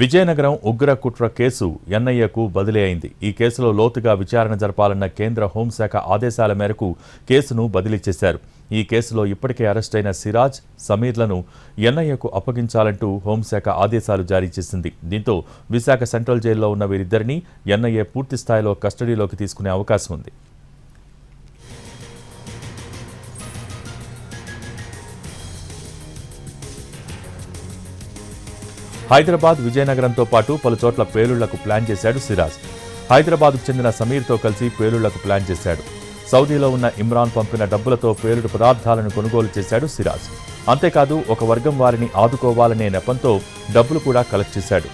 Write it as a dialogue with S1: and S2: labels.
S1: విజయనగరం ఉగ్ర కుట్ర కేసు ఎన్ఐఏకు బదిలీ అయింది. ఈ కేసులో లోతుగా విచారణ జరపాలన్న కేంద్ర హోంశాఖ ఆదేశాల మేరకు కేసును బదిలీ చేశారు. ఈ కేసులో ఇప్పటికే అరెస్టైన సిరాజ్, సమీర్లను ఎన్ఐఏకు అప్పగించాలంటూ హోంశాఖ ఆదేశాలు జారీ చేసింది. దీంతో విశాఖ సెంట్రల్ జైల్లో ఉన్న వీరిద్దరినీ ఎన్ఐఏ పూర్తిస్థాయిలో కస్టడీలోకి తీసుకునే అవకాశం ఉంది. హైదరాబాద్, విజయనగరంతో పాటు పలు చోట్ల పేలుళ్లకు ప్లాన్ చేశాడు సిరాజ్. హైదరాబాద్కు చెందిన సమీర్తో కలిసి పేలుళ్లకు ప్లాన్ చేశాడు. సౌదీలో ఉన్న ఇమ్రాన్ పంపిన డబ్బులతో పేలుడు పదార్థాలను కొనుగోలు చేశాడు సిరాజ్. అంతేకాదు ఒక వర్గం వారిని ఆదుకోవాలనే నెపంతో డబ్బులు కూడా కలెక్ట్ చేశాడు.